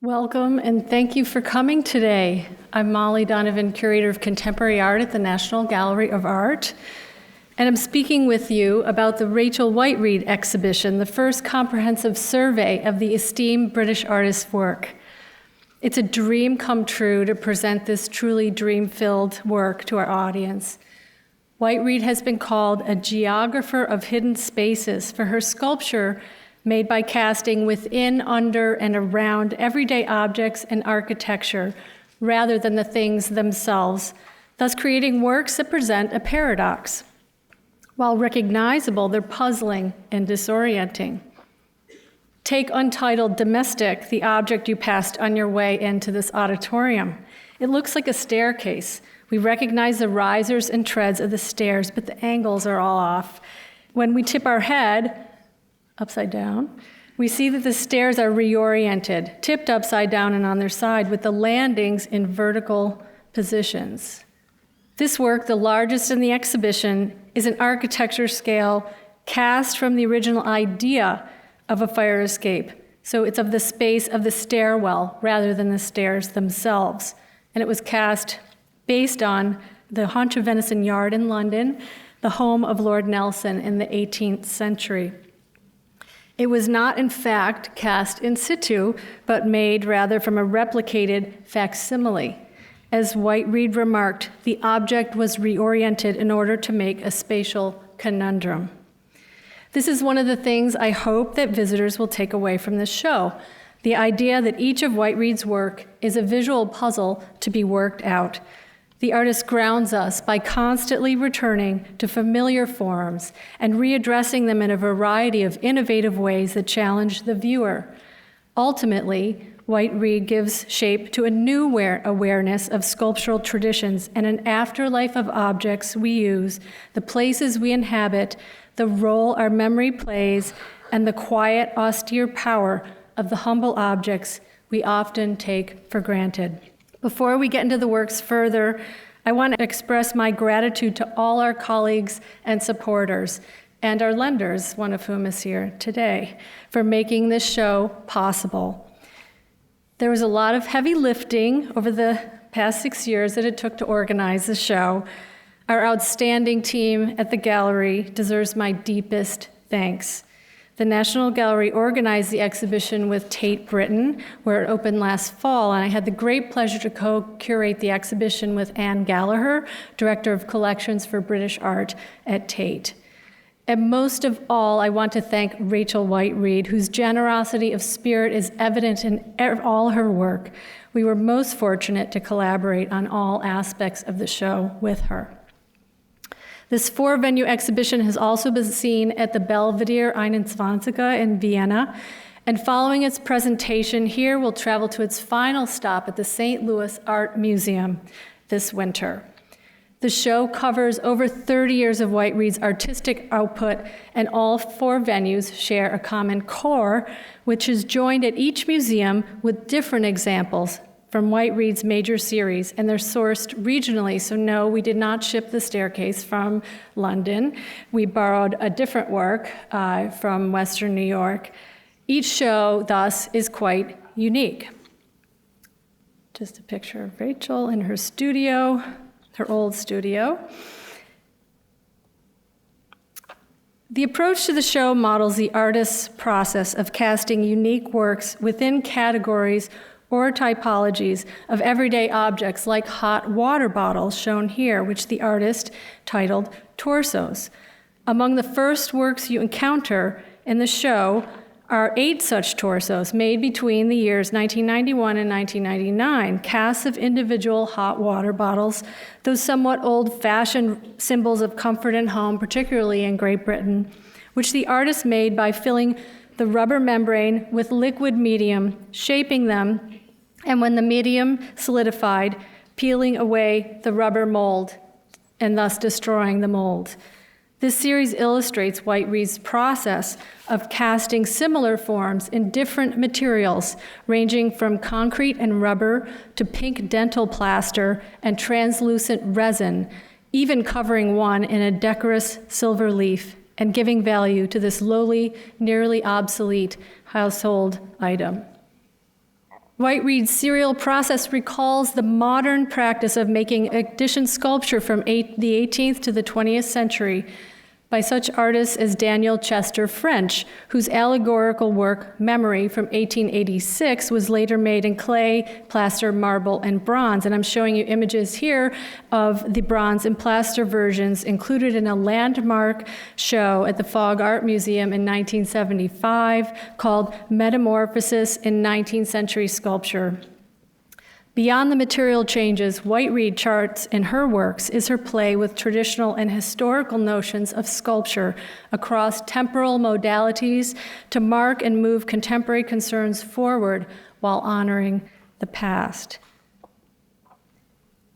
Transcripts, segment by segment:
Welcome and thank you for coming today. I'm Molly Donovan, Curator of Contemporary Art at the National Gallery of Art, and I'm speaking with you about the Rachel Whiteread exhibition, the first comprehensive survey of the esteemed British artist's work. It's a dream come true to present this truly dream-filled work to our audience. Whiteread has been called a geographer of hidden spaces for her sculpture made by casting within, under, and around everyday objects and architecture rather than the things themselves, thus creating works that present a paradox. While recognizable, they're puzzling and disorienting. Take Untitled Domestic, the object you passed on your way into this auditorium. It looks like a staircase. We recognize the risers and treads of the stairs, but the angles are all off. When we tip our head upside down, we see that the stairs are reoriented, tipped upside down and on their side, with the landings in vertical positions. This work, the largest in the exhibition, is an architecture scale cast from the original idea of a fire escape. So it's of the space of the stairwell rather than the stairs themselves. And it was cast based on the Haunch of Venison Yard in London, the home of Lord Nelson in the 18th century. It was not, in fact, cast in situ, but made rather from a replicated facsimile. As Whiteread remarked, the object was reoriented in order to make a spatial conundrum. This is one of the things I hope that visitors will take away from this show, the idea that each of Whiteread's work is a visual puzzle to be worked out. The artist grounds us by constantly returning to familiar forms and readdressing them in a variety of innovative ways that challenge the viewer. Ultimately, Whiteread gives shape to a new awareness of sculptural traditions and an afterlife of objects we use, the places we inhabit, the role our memory plays, and the quiet, austere power of the humble objects we often take for granted. Before we get into the works further, I want to express my gratitude to all our colleagues and supporters, and our lenders, one of whom is here today, for making this show possible. There was a lot of heavy lifting over the past 6 years that it took to organize the show. Our outstanding team at the gallery deserves my deepest thanks. The National Gallery organized the exhibition with Tate Britain, where it opened last fall, and I had the great pleasure to co-curate the exhibition with Anne Gallagher, Director of Collections for British Art at Tate. And most of all, I want to thank Rachel Whiteread, whose generosity of spirit is evident in all her work. We were most fortunate to collaborate on all aspects of the show with her. This 4-venue exhibition has also been seen at the Belvedere 21 in Vienna, and following its presentation here, we'll travel to its final stop at the St. Louis Art Museum this winter. The show covers over 30 years of Whiteread's artistic output, and all 4 venues share a common core, which is joined at each museum with different examples from Whiteread's major series, and they're sourced regionally. So no, we did not ship the staircase from London. We borrowed a different work from Western New York. Each show, thus, is quite unique. Just a picture of Rachel in her studio, her old studio. The approach to the show models the artist's process of casting unique works within categories or typologies of everyday objects like hot water bottles shown here, which the artist titled Torsos. Among the first works you encounter in the show are 8 such torsos made between the years 1991 and 1999, casts of individual hot water bottles, those somewhat old-fashioned symbols of comfort and home, particularly in Great Britain, which the artist made by filling the rubber membrane with liquid medium, shaping them, and when the medium solidified, peeling away the rubber mold and thus destroying the mold. This series illustrates Whiteread's process of casting similar forms in different materials, ranging from concrete and rubber to pink dental plaster and translucent resin, even covering one in a decorous silver leaf and giving value to this lowly, nearly obsolete household item. White Reed's serial process recalls the modern practice of making addition sculpture from the 18th to the 20th century by such artists as Daniel Chester French, whose allegorical work, Memory, from 1886, was later made in clay, plaster, marble, and bronze. And I'm showing you images here of the bronze and plaster versions included in a landmark show at the Fogg Art Museum in 1975 called Metamorphosis in 19th Century Sculpture. Beyond the material changes White Reed charts in her works is her play with traditional and historical notions of sculpture across temporal modalities to mark and move contemporary concerns forward while honoring the past.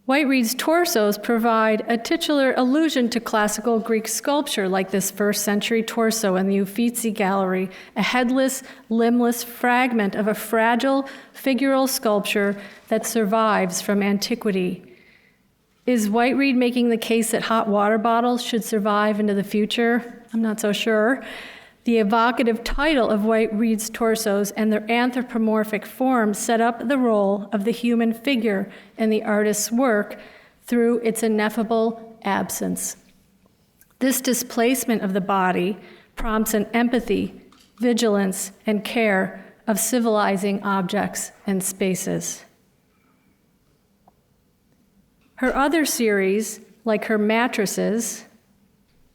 White Reed's torsos provide a titular allusion to classical Greek sculpture, like this first-century torso in the Uffizi Gallery, a headless, limbless fragment of a fragile figural sculpture that survives from antiquity. Is White Reed making the case that hot water bottles should survive into the future? I'm not so sure. The evocative title of White Reed's torsos and their anthropomorphic form set up the role of the human figure in the artist's work through its ineffable absence. This displacement of the body prompts an empathy, vigilance, and care of civilizing objects and spaces. Her other series, like her mattresses,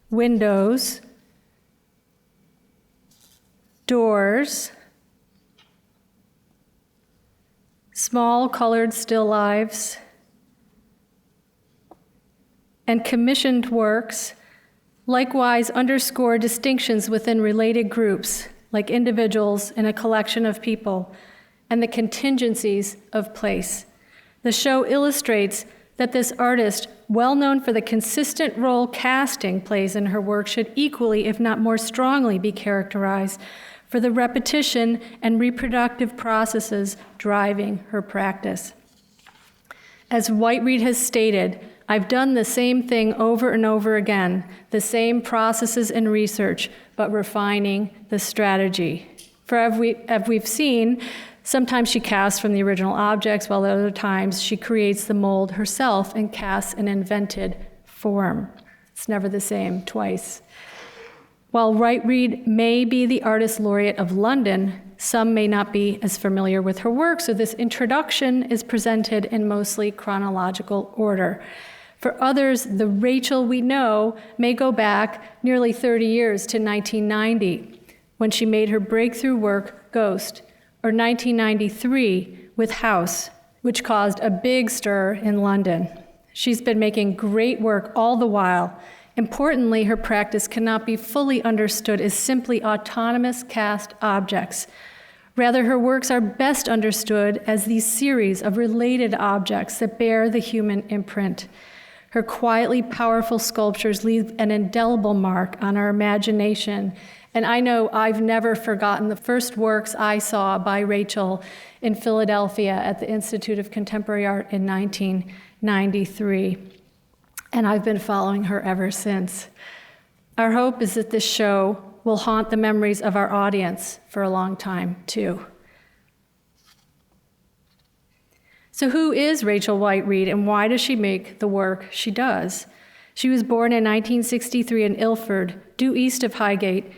windows, doors, small colored still lifes, and commissioned works likewise underscore distinctions within related groups, like individuals in a collection of people, and the contingencies of place. The show illustrates that this artist, well known for the consistent role casting plays in her work, should equally, if not more strongly, be characterized for the repetition and reproductive processes driving her practice. As White Reed has stated, I've done the same thing over and over again, the same processes and research, but refining the strategy. For as we've seen, sometimes she casts from the original objects, while at other times she creates the mold herself and casts an invented form. It's never the same twice. While White Reed may be the Artist Laureate of London, some may not be as familiar with her work, so this introduction is presented in mostly chronological order. For others, the Rachel we know may go back nearly 30 years to 1990, when she made her breakthrough work, Ghost, or 1993 with House, which caused a big stir in London. She's been making great work all the while. Importantly, her practice cannot be fully understood as simply autonomous cast objects. Rather, her works are best understood as these series of related objects that bear the human imprint. Her quietly powerful sculptures leave an indelible mark on our imagination. And I know I've never forgotten the first works I saw by Rachel in Philadelphia at the Institute of Contemporary Art in 1993. And I've been following her ever since. Our hope is that this show will haunt the memories of our audience for a long time, too. So who is Rachel White Reed, and why does she make the work she does? She was born in 1963 in Ilford, due east of Highgate,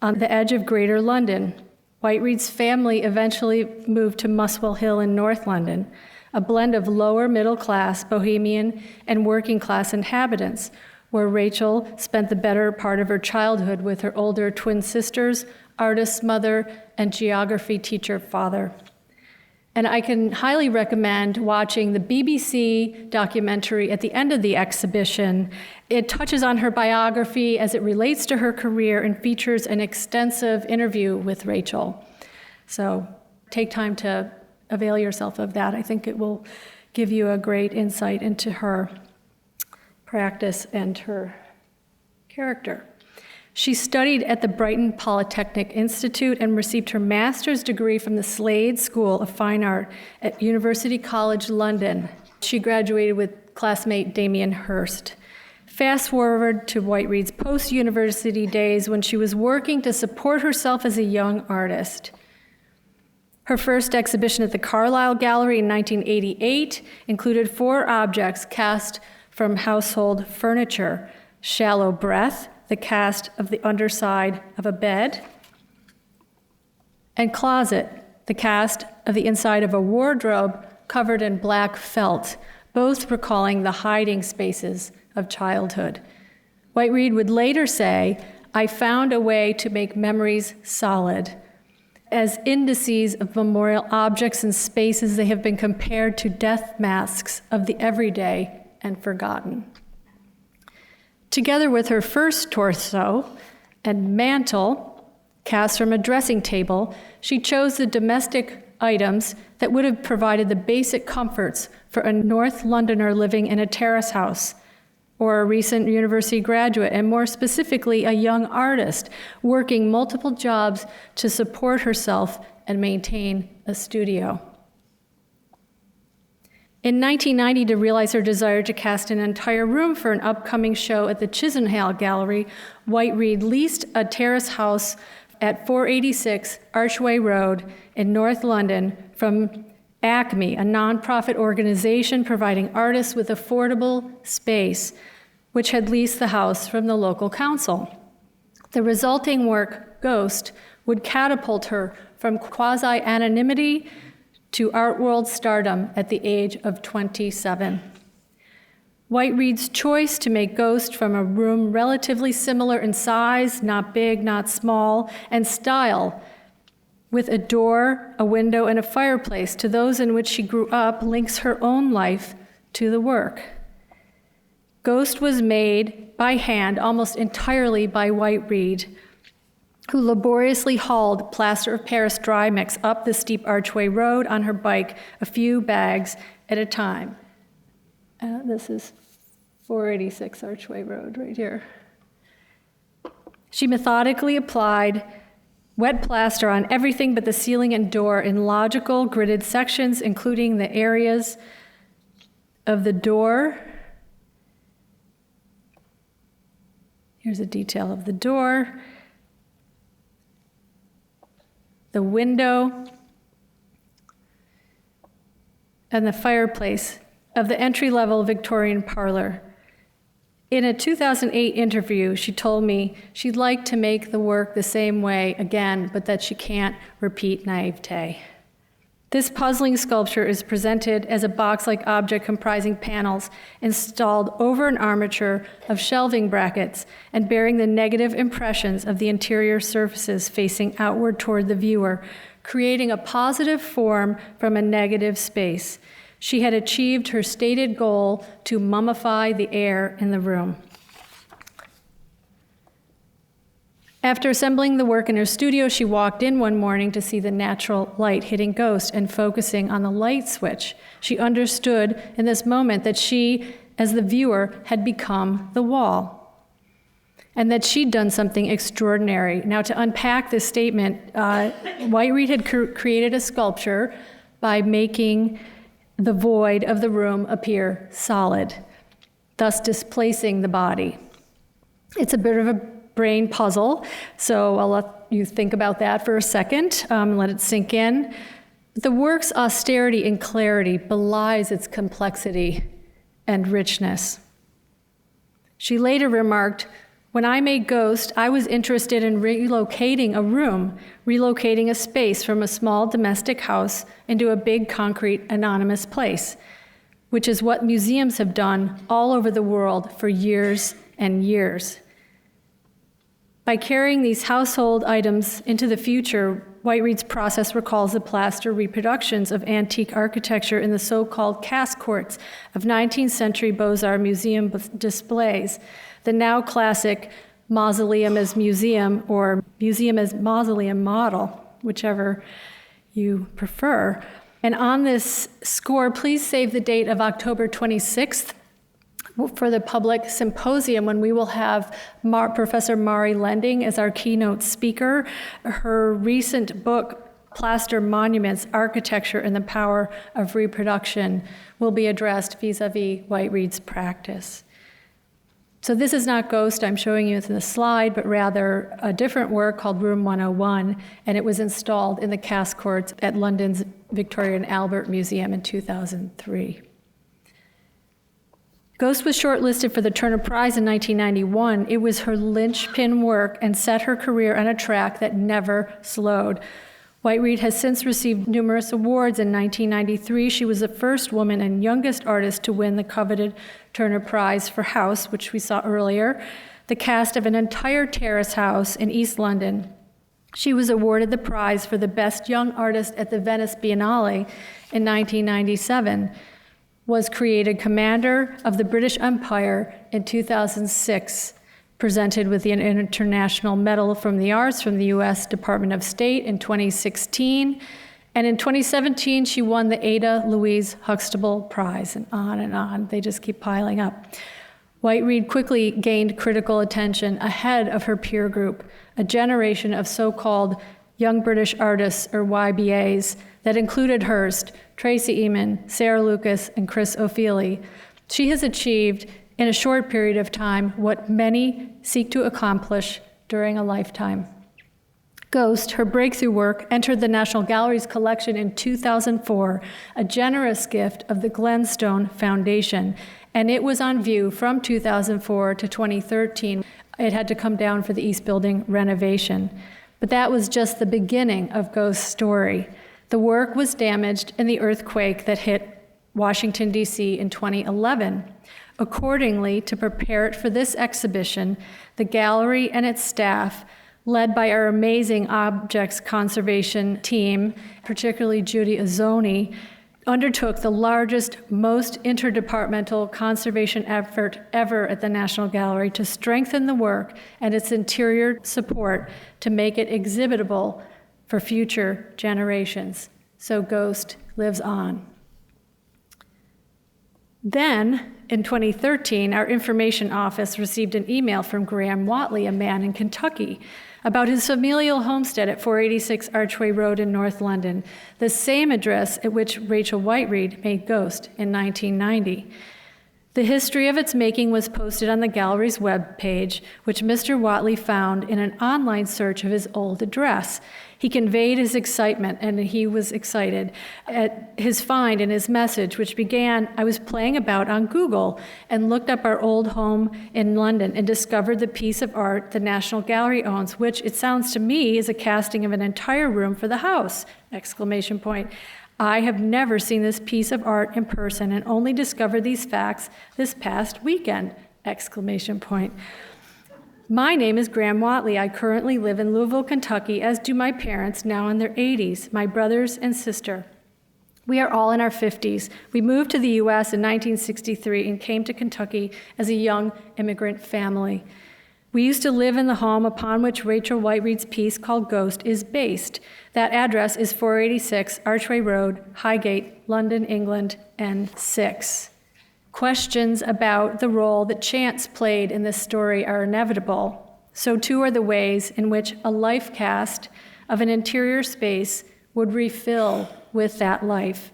on the edge of Greater London. White Reed's family eventually moved to Muswell Hill in North London, a blend of lower middle class, bohemian, and working class inhabitants, where Rachel spent the better part of her childhood with her older twin sisters, artist mother, and geography teacher father. And I can highly recommend watching the BBC documentary at the end of the exhibition. It touches on her biography as it relates to her career and features an extensive interview with Rachel. So take time to avail yourself of that. I think it will give you a great insight into her practice and her character. She studied at the Brighton Polytechnic Institute and received her master's degree from the Slade School of Fine Art at University College London. She graduated with classmate Damien Hirst. Fast forward to White Reed's post-university days when she was working to support herself as a young artist. Her first exhibition at the Carlisle Gallery in 1988 included 4 objects cast from household furniture: Shallow Breath, the cast of the underside of a bed, and Closet, the cast of the inside of a wardrobe covered in black felt, both recalling the hiding spaces of childhood. White-Read would later say, "I found a way to make memories solid. As indices of memorial objects and spaces, they have been compared to death masks of the everyday and forgotten." Together with her first torso and mantle, cast from a dressing table, she chose the domestic items that would have provided the basic comforts for a North Londoner living in a terrace house, or a recent university graduate, and more specifically, a young artist working multiple jobs to support herself and maintain a studio. In 1990, to realize her desire to cast an entire room for an upcoming show at the Chisenhale Gallery, White-Read leased a terrace house at 486 Archway Road in North London from Acme, a nonprofit organization providing artists with affordable space, which had leased the house from the local council. The resulting work, Ghost, would catapult her from quasi-anonymity to art world stardom at the age of 27. White-Read's choice to make Ghost from a room relatively similar in size, not big, not small, and style, with a door, a window, and a fireplace to those in which she grew up, links her own life to the work. Ghost was made by hand almost entirely by White-Read, who laboriously hauled plaster of Paris dry mix up the steep Archway Road on her bike, a few bags at a time. This is 486 Archway Road right here. She methodically applied wet plaster on everything but the ceiling and door in logical gridded sections, including the areas of the door. Here's a detail of the door, the window, and the fireplace of the entry-level Victorian parlor. In a 2008 interview, she told me she'd like to make the work the same way again, but that she can't repeat naivete. This puzzling sculpture is presented as a box-like object comprising panels installed over an armature of shelving brackets and bearing the negative impressions of the interior surfaces facing outward toward the viewer, creating a positive form from a negative space. She had achieved her stated goal to mummify the air in the room. After assembling the work in her studio, she walked in one morning to see the natural light hitting Ghost and focusing on the light switch. She understood in this moment that she, as the viewer, had become the wall, and that she'd done something extraordinary. Now, to unpack this statement, White-Read had created a sculpture by making the void of the room appear solid, thus displacing the body. It's a bit of a brain puzzle, so I'll let you think about that for a second, let it sink in. The work's austerity and clarity belies its complexity and richness. She later remarked, "When I made Ghost, I was interested in relocating a room, relocating a space from a small domestic house into a big concrete anonymous place, which is what museums have done all over the world for years and years." By carrying these household items into the future, White-Read's process recalls the plaster reproductions of antique architecture in the so-called cast courts of 19th century Beaux-Arts museum displays, the now classic mausoleum as museum or museum as mausoleum model, whichever you prefer. And on this score, please save the date of October 26th for the public symposium, when we will have Professor Mari Lending as our keynote speaker. Her recent book, Plaster Monuments, Architecture and the Power of Reproduction, will be addressed vis-a-vis White-Read's practice. So this is not Ghost I'm showing you in the slide, but rather a different work called Room 101, and it was installed in the cast courts at London's Victoria and Albert Museum in 2003. Ghost was shortlisted for the Turner Prize in 1991. It was her linchpin work and set her career on a track that never slowed. White-Read has since received numerous awards. In 1993, she was the first woman and youngest artist to win the coveted Turner Prize for House, which we saw earlier, the cast of an entire terrace house in East London. She was awarded the prize for the Best Young Artist at the Venice Biennale in 1997, was created Commander of the British Empire in 2006, presented with the International Medal from the Arts from the U.S. Department of State in 2016. And in 2017, she won the Ada Louise Huxtable Prize, and on. They just keep piling up. White-Read quickly gained critical attention ahead of her peer group, a generation of so-called young British artists, or YBAs, that included Hirst, Tracy Emin, Sarah Lucas, and Chris O'Feely. She has achieved in a short period of time what many seek to accomplish during a lifetime. Ghost, her breakthrough work, entered the National Gallery's collection in 2004, a generous gift of the Glenstone Foundation, and it was on view from 2004 to 2013. It had to come down for the East Building renovation. But that was just the beginning of Ghost's story. The work was damaged in the earthquake that hit Washington, D.C. in 2011. Accordingly, to prepare it for this exhibition, the gallery and its staff, led by our amazing objects conservation team, particularly Judy Azzoni, undertook the largest, most interdepartmental conservation effort ever at the National Gallery to strengthen the work and its interior support to make it exhibitable for future generations. So Ghost lives on. Then, in 2013, our information office received an email from Graham Watley, a man in Kentucky, about his familial homestead at 486 Archway Road in North London, the same address at which Rachel White-Read made Ghost in 1990. The history of its making was posted on the gallery's webpage, which Mr. Watley found in an online search of his old address. He conveyed his excitement, and he was excited at his find in his message, which began, "I was playing about on Google and looked up our old home in London and discovered the piece of art the National Gallery owns, which it sounds to me is a casting of an entire room for the house!" Exclamation point. "I have never seen this piece of art in person and only discovered these facts this past weekend!" Exclamation point. "My name is Graham Watley. I currently live in Louisville, Kentucky, as do my parents, now in their 80s, my brothers and sister. We are all in our 50s. We moved to the U.S. in 1963 and came to Kentucky as a young immigrant family. We used to live in the home upon which Rachel White-Read's piece called Ghost is based. That address is 486 Archway Road, Highgate, London, England, N6. Questions about the role that chance played in this story are inevitable. So too are the ways in which a life cast of an interior space would refill with that life.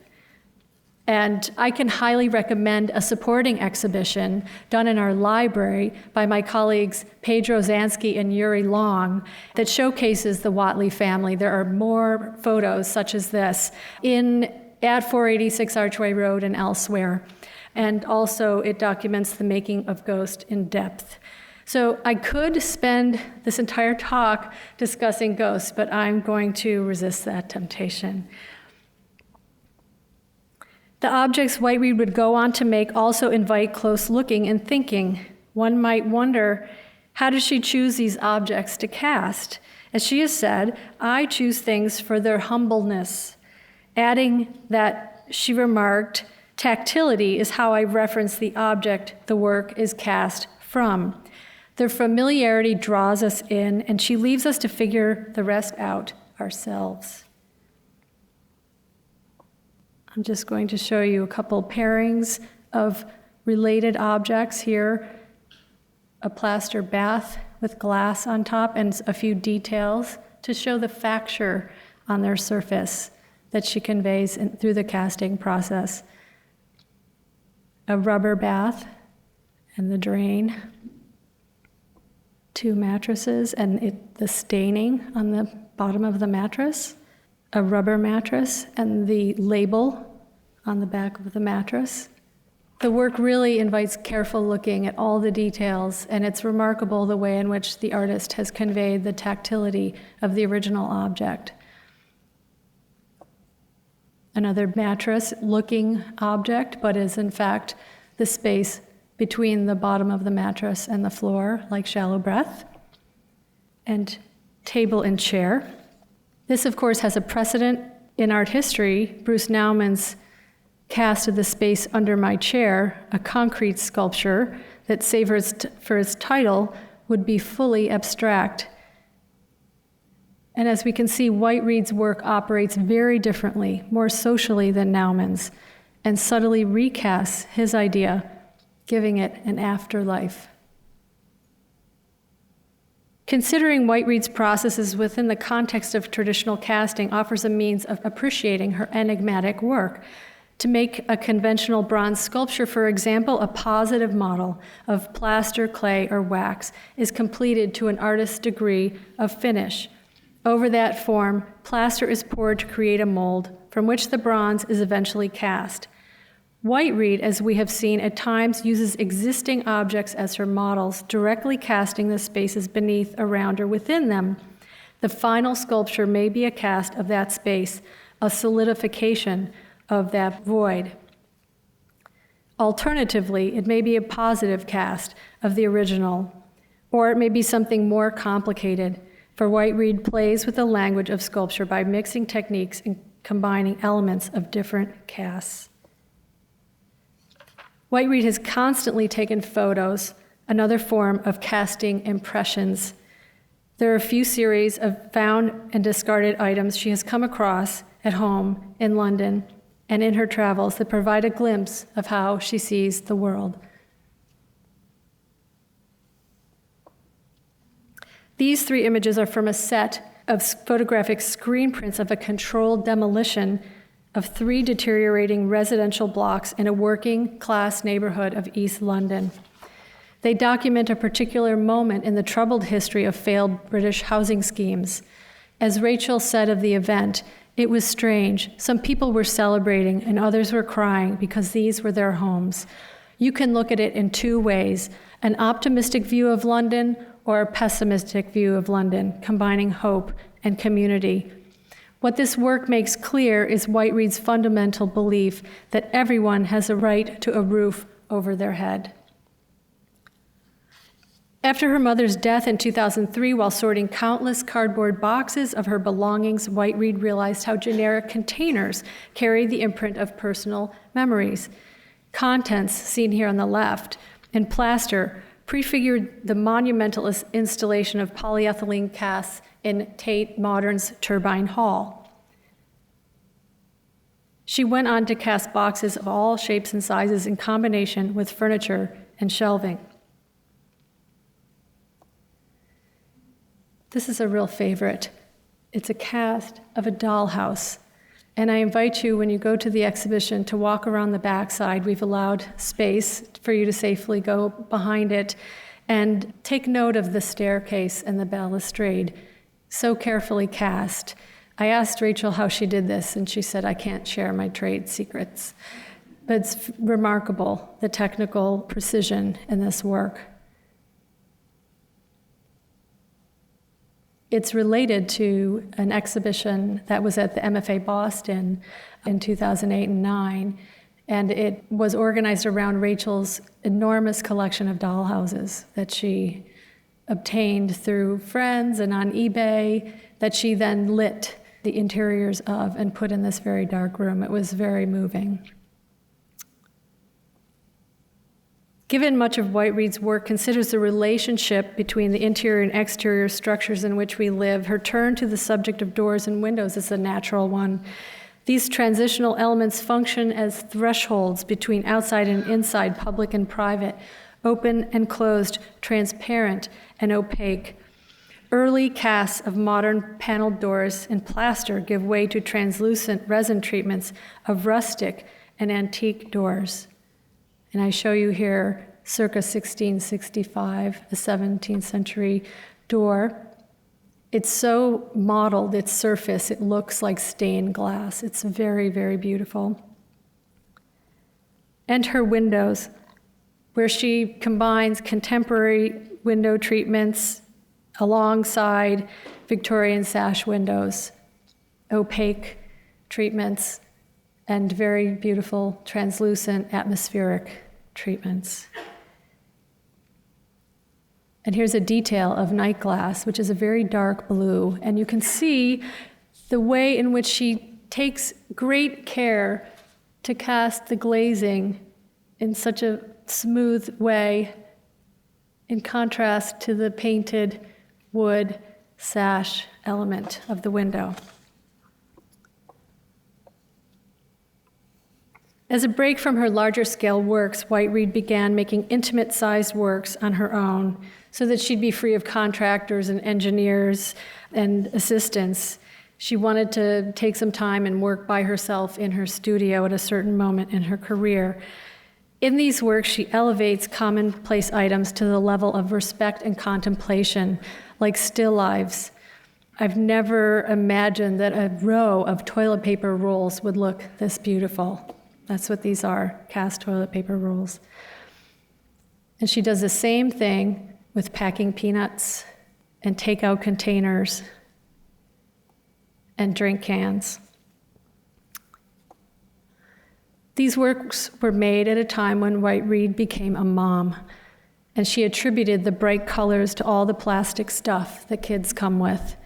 And I can highly recommend a supporting exhibition done in our library by my colleagues Pedro Zansky and Yuri Long that showcases the Watley family. There are more photos such as this at 486 Archway Road and elsewhere. And also it documents the making of Ghost in depth. So I could spend this entire talk discussing Ghost, but I'm going to resist that temptation. The objects White-Read would go on to make also invite close looking and thinking. One might wonder, how does she choose these objects to cast? As she has said, "I choose things for their humbleness." Adding that, she remarked, "Tactility is how I reference the object the work is cast from. Their familiarity draws us in, and she leaves us to figure the rest out ourselves." I'm just going to show you a couple pairings of related objects here. A plaster bath with glass on top and a few details to show the facture on their surface that she conveys through the casting process. A rubber bath and the drain. two mattresses and the staining on the bottom of the mattress, a rubber mattress, and the label on the back of the mattress. The work really invites careful looking at all the details, and it's remarkable the way in which the artist has conveyed the tactility of the original object. Another mattress-looking object, but is in fact the space between the bottom of the mattress and the floor, like Shallow Breath. And table and chair. This, of course, has a precedent in art history. Bruce Naumann's cast of the space under my chair, a concrete sculpture that, save for its title, would be fully abstract. And as we can see, Whiteread's work operates very differently, more socially than Naumann's, and subtly recasts his idea, giving it an afterlife. Considering Whiteread's processes within the context of traditional casting offers a means of appreciating her enigmatic work. To make a conventional bronze sculpture, for example, a positive model of plaster, clay, or wax is completed to an artist's degree of finish. Over that form, plaster is poured to create a mold from which the bronze is eventually cast. Whiteread, as we have seen, at times uses existing objects as her models, directly casting the spaces beneath, around, or within them. The final sculpture may be a cast of that space, a solidification of that void. Alternatively, it may be a positive cast of the original, or it may be something more complicated, for Whiteread plays with the language of sculpture by mixing techniques and combining elements of different casts. Whiteread has constantly taken photos, another form of casting impressions. There are a few series of found and discarded items she has come across at home in London and in her travels that provide a glimpse of how she sees the world. These three images are from a set of photographic screen prints of a controlled demolition of 3 deteriorating residential blocks in a working-class neighborhood of East London. They document a particular moment in the troubled history of failed British housing schemes. As Rachel said of the event, it was strange. Some people were celebrating and others were crying because these were their homes. You can look at it in 2 ways, an optimistic view of London or a pessimistic view of London, combining hope and community. What this work makes clear is Whiteread's fundamental belief that everyone has a right to a roof over their head. After her mother's death in 2003, while sorting countless cardboard boxes of her belongings, Whiteread realized how generic containers carry the imprint of personal memories. Contents, seen here on the left, in plaster, prefigured the monumental installation of polyethylene casts in Tate Modern's Turbine Hall. She went on to cast boxes of all shapes and sizes in combination with furniture and shelving. This is a real favorite. It's a cast of a dollhouse. And I invite you, when you go to the exhibition, to walk around the backside. We've allowed space for you to safely go behind it. And take note of the staircase and the balustrade, so carefully cast. I asked Rachel how she did this, and she said, "I can't share my trade secrets." But it's remarkable, the technical precision in this work. It's related to an exhibition that was at the MFA Boston in 2008 and 2009, and it was organized around Rachel's enormous collection of dollhouses that she obtained through friends and on eBay, that she then lit the interiors of and put in this very dark room. It was very moving. Given much of Whiteread's work considers the relationship between the interior and exterior structures in which we live, her turn to the subject of doors and windows is a natural one. These transitional elements function as thresholds between outside and inside, public and private, open and closed, transparent and opaque. Early casts of modern paneled doors in plaster give way to translucent resin treatments of rustic and antique doors. And I show you here circa 1665, a 17th century door. It's so modeled, its surface, it looks like stained glass. It's very, very beautiful. And her windows, where she combines contemporary window treatments alongside Victorian sash windows, opaque treatments, and very beautiful translucent atmospheric treatments. And here's a detail of night glass, which is a very dark blue. And you can see the way in which she takes great care to cast the glazing in such a smooth way, in contrast to the painted wood sash element of the window. As a break from her larger scale works, Whiteread began making intimate-sized works on her own so that she'd be free of contractors and engineers and assistants. She wanted to take some time and work by herself in her studio at a certain moment in her career. In these works, she elevates commonplace items to the level of respect and contemplation, like still lives. I've never imagined that a row of toilet paper rolls would look this beautiful. That's what these are, cast toilet paper rolls. And she does the same thing with packing peanuts and takeout containers and drink cans. These works were made at a time when Whiteread became a mom, and she attributed the bright colors to all the plastic stuff that kids come with.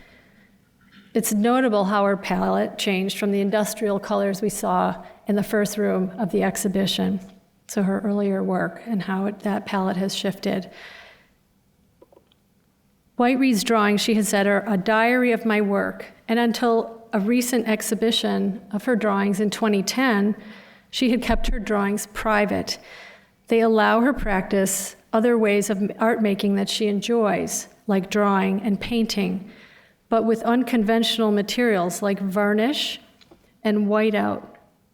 It's notable how her palette changed from the industrial colors we saw in the first room of the exhibition, so her earlier work, and how that palette has shifted. Whiteread's drawings, she has said, are a diary of my work, and until a recent exhibition of her drawings in 2010, she had kept her drawings private. They allow her practice other ways of art making that she enjoys, like drawing and painting, but with unconventional materials like varnish and whiteout.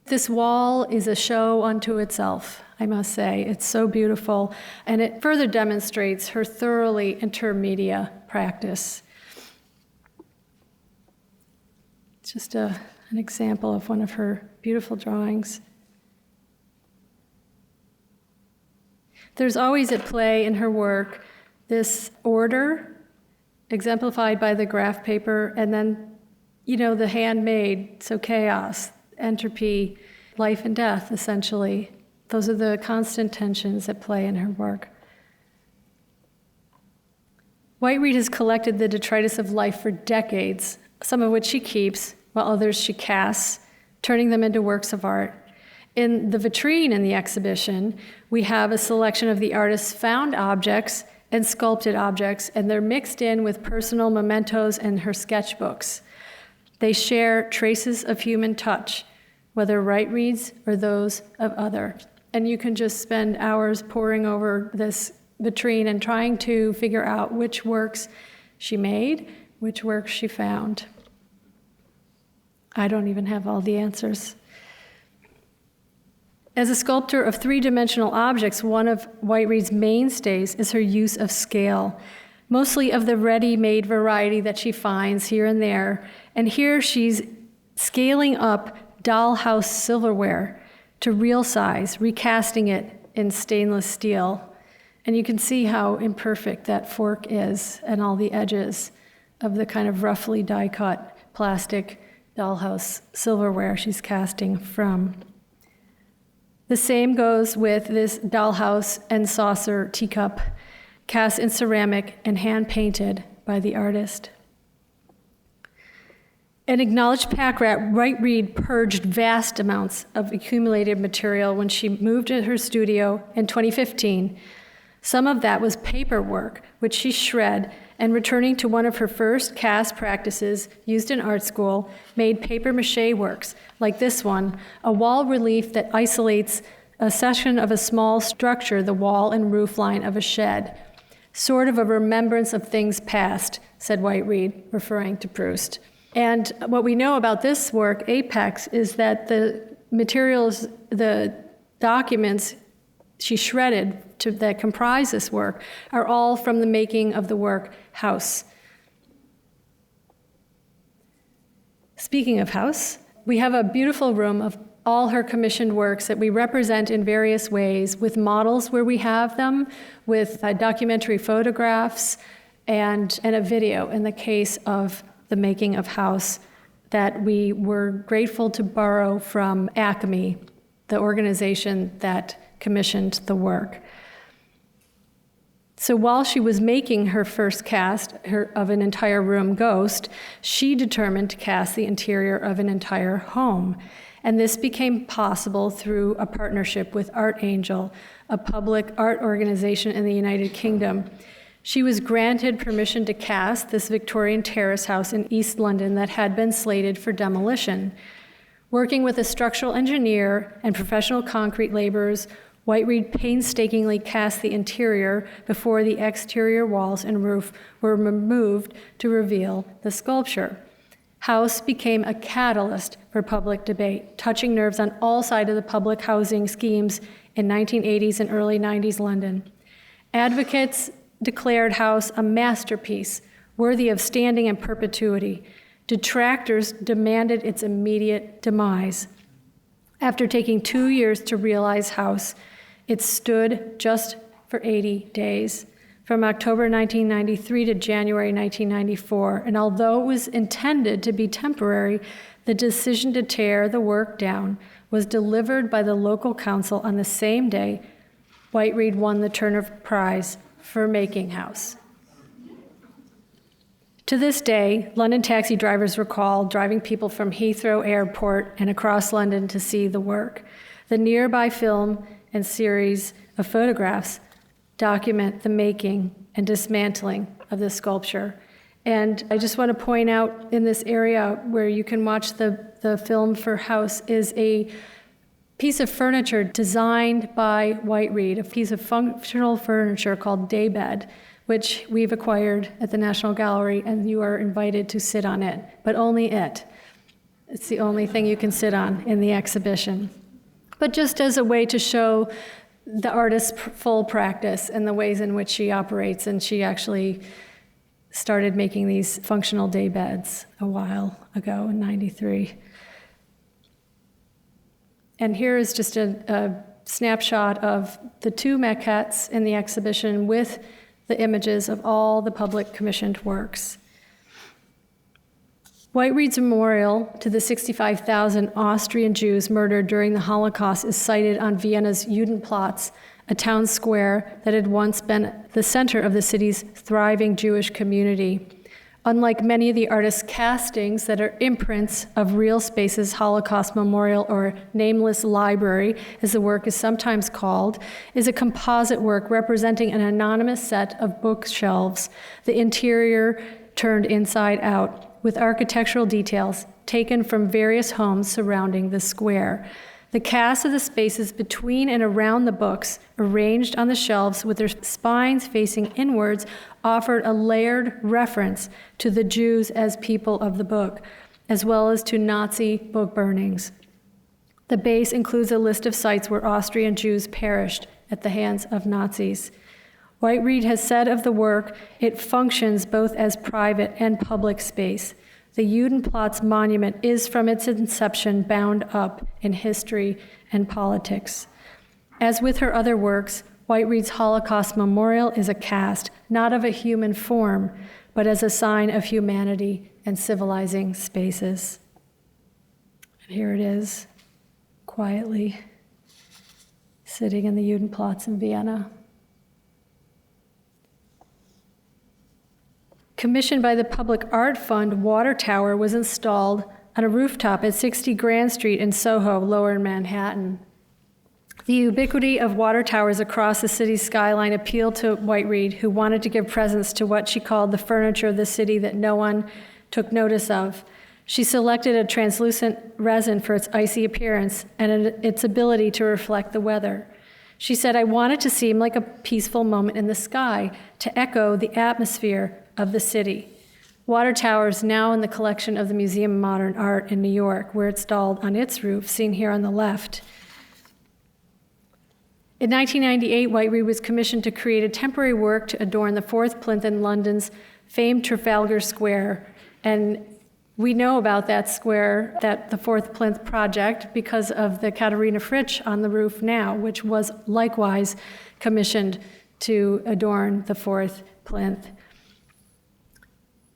This wall is a show unto itself, I must say. It's so beautiful, and it further demonstrates her thoroughly intermedia practice. It's just an example of one of her beautiful drawings. There's always at play in her work this order, exemplified by the graph paper, and then, the handmade, so chaos, entropy, life and death, essentially. Those are the constant tensions at play in her work. Whiteread has collected the detritus of life for decades, some of which she keeps, while others she casts, turning them into works of art. In the vitrine in the exhibition, we have a selection of the artist's found objects and sculpted objects, and they're mixed in with personal mementos and her sketchbooks. They share traces of human touch, whether Whiteread's or those of others. And you can just spend hours poring over this vitrine and trying to figure out which works she made, which works she found. I don't even have all the answers. As a sculptor of three-dimensional objects, one of Whiteread's mainstays is her use of scale, mostly of the ready-made variety that she finds here and there. And here she's scaling up dollhouse silverware to real size, recasting it in stainless steel. And you can see how imperfect that fork is and all the edges of the kind of roughly die-cut plastic dollhouse silverware she's casting from. The same goes with this dollhouse and saucer teacup, cast in ceramic and hand-painted by the artist. An acknowledged pack rat, Whiteread purged vast amounts of accumulated material when she moved to her studio in 2015. Some of that was paperwork, which she shred, and returning to one of her first cast practices used in art school, made papier-mâché works, like this one, a wall relief that isolates a section of a small structure, the wall and roof line of a shed. Sort of a remembrance of things past, said Whiteread, referring to Proust. And what we know about this work, Apex, is that the materials, the documents she shredded that comprise this work are all from the making of the work House. Speaking of House, we have a beautiful room of all her commissioned works that we represent in various ways, with models where we have them, with documentary photographs, and a video in the case of the making of House that we were grateful to borrow from Acme, the organization that commissioned the work. So while she was making her first cast of an entire room ghost, she determined to cast the interior of an entire home. And this became possible through a partnership with Art Angel, a public art organization in the United Kingdom. She was granted permission to cast this Victorian terrace house in East London that had been slated for demolition. Working with a structural engineer and professional concrete laborers, White-Reed painstakingly cast the interior before the exterior walls and roof were removed to reveal the sculpture. House became a catalyst for public debate, touching nerves on all sides of the public housing schemes in 1980s and early 90s London. Advocates declared House a masterpiece worthy of standing in perpetuity. Detractors demanded its immediate demise. After taking 2 years to realize House, it stood just for 80 days, from October 1993 to January 1994. And although it was intended to be temporary, the decision to tear the work down was delivered by the local council on the same day White-Reed won the Turner Prize for making House. To this day, London taxi drivers recall driving people from Heathrow Airport and across London to see the work. The nearby film and series of photographs document the making and dismantling of the sculpture. And I just want to point out in this area where you can watch the film for House is a piece of furniture designed by White-Reed, a piece of functional furniture called Daybed, which we've acquired at the National Gallery, and you are invited to sit on it, but only it. It's the only thing you can sit on in the exhibition. But just as a way to show the artist's full practice and the ways in which she operates, and she actually started making these functional daybeds a while ago in '93. And here is just a snapshot of the two maquettes in the exhibition with the images of all the public commissioned works. White-Reed's memorial to the 65,000 Austrian Jews murdered during the Holocaust is sited on Vienna's Judenplatz, a town square that had once been the center of the city's thriving Jewish community. Unlike many of the artist's castings that are imprints of real spaces, Holocaust Memorial, or Nameless Library, as the work is sometimes called, is a composite work representing an anonymous set of bookshelves, the interior turned inside out, with architectural details taken from various homes surrounding the square. The cast of the spaces between and around the books, arranged on the shelves with their spines facing inwards, offered a layered reference to the Jews as people of the book, as well as to Nazi book burnings. The base includes a list of sites where Austrian Jews perished at the hands of Nazis. White-Reed has said of the work, it functions both as private and public space. The Judenplatz monument is from its inception bound up in history and politics. As with her other works, White-Reed's Holocaust Memorial is a cast, not of a human form, but as a sign of humanity and civilizing spaces. And here it is, quietly sitting in the Judenplatz in Vienna. Commissioned by the Public Art Fund, Water Tower was installed on a rooftop at 60 Grand Street in Soho, Lower Manhattan. The ubiquity of water towers across the city's skyline appealed to White-Reed, who wanted to give presence to what she called the furniture of the city that no one took notice of. She selected a translucent resin for its icy appearance and its ability to reflect the weather. She said, "I want it to seem like a peaceful moment in the sky, to echo the atmosphere of the city." Water Tower is now in the collection of the Museum of Modern Art in New York, where it's installed on its roof, seen here on the left. In 1998, White Reed was commissioned to create a temporary work to adorn the fourth plinth in London's famed Trafalgar Square. And we know about that square, the fourth plinth project, because of the Katharina Fritsch on the roof now, which was likewise commissioned to adorn the fourth plinth.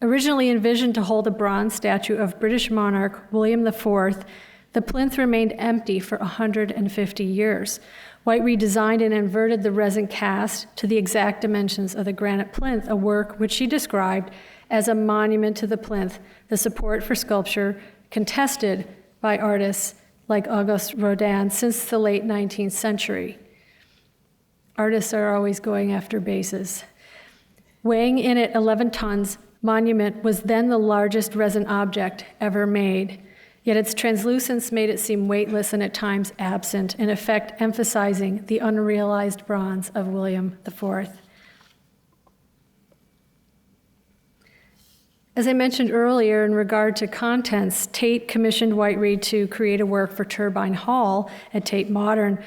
Originally envisioned to hold a bronze statue of British monarch William IV, the plinth remained empty for 150 years. White Reed designed and inverted the resin cast to the exact dimensions of the granite plinth, a work which she described as a monument to the plinth, the support for sculpture contested by artists like Auguste Rodin since the late 19th century. Artists are always going after bases. Weighing in at 11 tons, monument was then the largest resin object ever made. Yet its translucence made it seem weightless and at times absent, in effect emphasizing the unrealized bronze of William IV. As I mentioned earlier, in regard to contents, Tate commissioned White Reed to create a work for Turbine Hall at Tate Modern,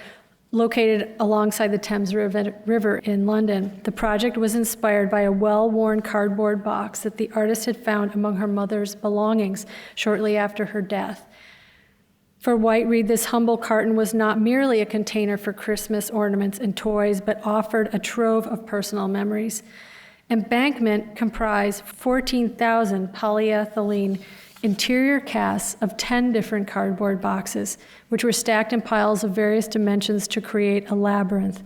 located alongside the Thames River in London. The project was inspired by a well-worn cardboard box that the artist had found among her mother's belongings shortly after her death. For White Reed, this humble carton was not merely a container for Christmas ornaments and toys, but offered a trove of personal memories. Embankment comprised 14,000 polyethylene interior casts of 10 different cardboard boxes, which were stacked in piles of various dimensions to create a labyrinth.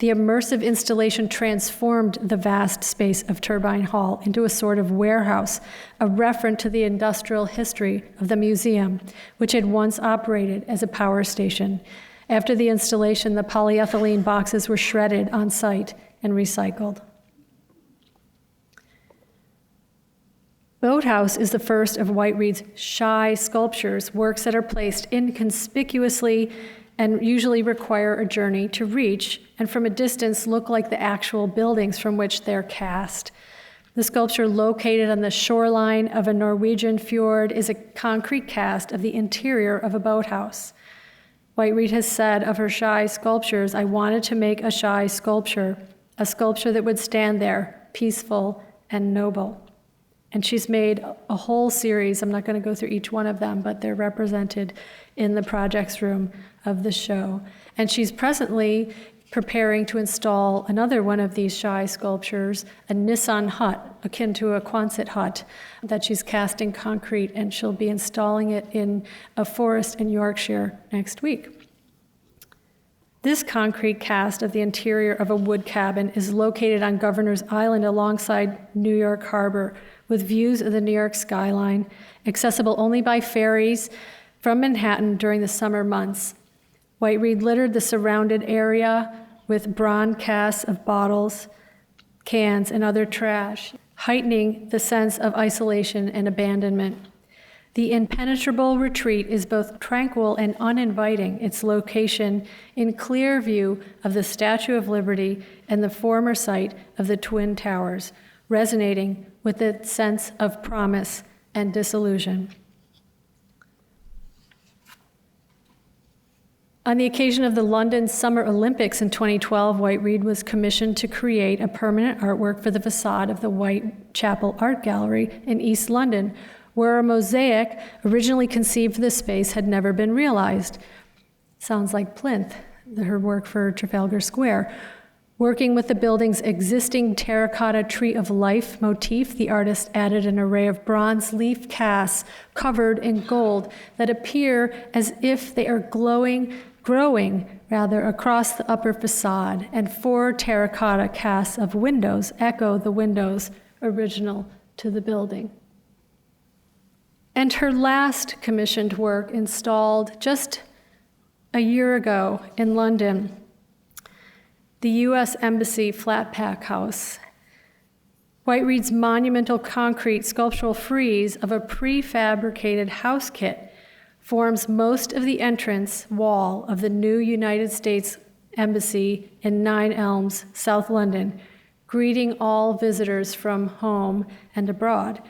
The immersive installation transformed the vast space of Turbine Hall into a sort of warehouse, a referent to the industrial history of the museum, which had once operated as a power station. After the installation, the polyethylene boxes were shredded on site and recycled. Boathouse is the first of White Reed's shy sculptures, works that are placed inconspicuously and usually require a journey to reach, and from a distance look like the actual buildings from which they're cast. The sculpture, located on the shoreline of a Norwegian fjord, is a concrete cast of the interior of a boathouse. White Reed has said of her shy sculptures, "I wanted to make a shy sculpture, a sculpture that would stand there, peaceful and noble." And she's made a whole series. I'm not going to go through each one of them, but they're represented in the projects room of the show. And she's presently preparing to install another one of these shy sculptures, a Nissan hut, akin to a Quonset hut, that she's cast in concrete, and she'll be installing it in a forest in Yorkshire next week. This concrete cast of the interior of a wood cabin is located on Governor's Island alongside New York Harbor, with views of the New York skyline, accessible only by ferries from Manhattan during the summer months. White Reed littered the surrounded area with bronze casts of bottles, cans, and other trash, heightening the sense of isolation and abandonment. The impenetrable retreat is both tranquil and uninviting, its location in clear view of the Statue of Liberty and the former site of the Twin Towers, resonating with its sense of promise and disillusion. On the occasion of the London Summer Olympics in 2012, White Reed was commissioned to create a permanent artwork for the facade of the Whitechapel Art Gallery in East London, where a mosaic originally conceived for the space had never been realized. Sounds like Plinth, her work for Trafalgar Square. Working with the building's existing terracotta tree of life motif, the artist added an array of bronze leaf casts covered in gold that appear as if they are growing across the upper facade, and 4 terracotta casts of windows echo the windows original to the building. And her last commissioned work, installed just a year ago in London, the U.S. Embassy Flat Pack House. White Reed's monumental concrete sculptural frieze of a prefabricated house kit forms most of the entrance wall of the new United States Embassy in 9 Elms, South London, greeting all visitors from home and abroad.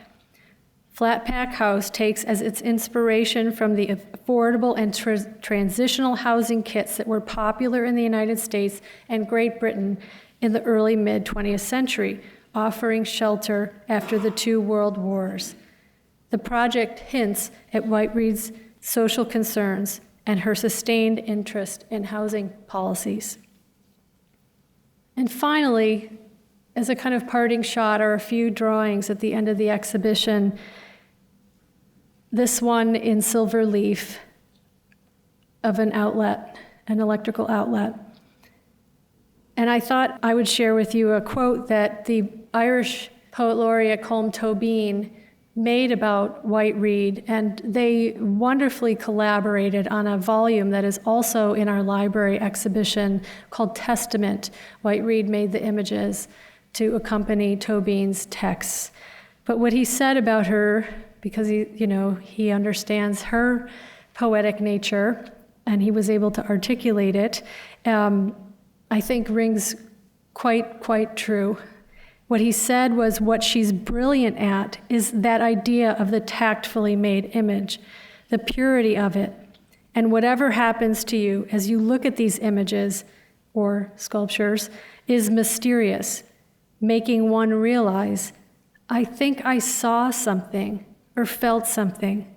Flat Pack House takes as its inspiration from the affordable and transitional housing kits that were popular in the United States and Great Britain in the early mid-20th century, offering shelter after the two world wars. The project hints at White Read's social concerns and her sustained interest in housing policies. And finally, as a kind of parting shot, are a few drawings at the end of the exhibition. This one in silver leaf of an outlet, an electrical outlet. And I thought I would share with you a quote that the Irish poet laureate Colm Tóibín made about White Read, and they wonderfully collaborated on a volume that is also in our library exhibition called Testament. White Read made the images to accompany Tóibín's texts. But what he said about her, because he understands her poetic nature, and he was able to articulate it, I think rings quite true. What he said was, what she's brilliant at is that idea of the tactfully made image, the purity of it. And whatever happens to you as you look at these images or sculptures is mysterious, making one realize, I think I saw something or felt something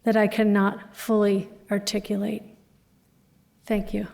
that I cannot fully articulate. Thank you.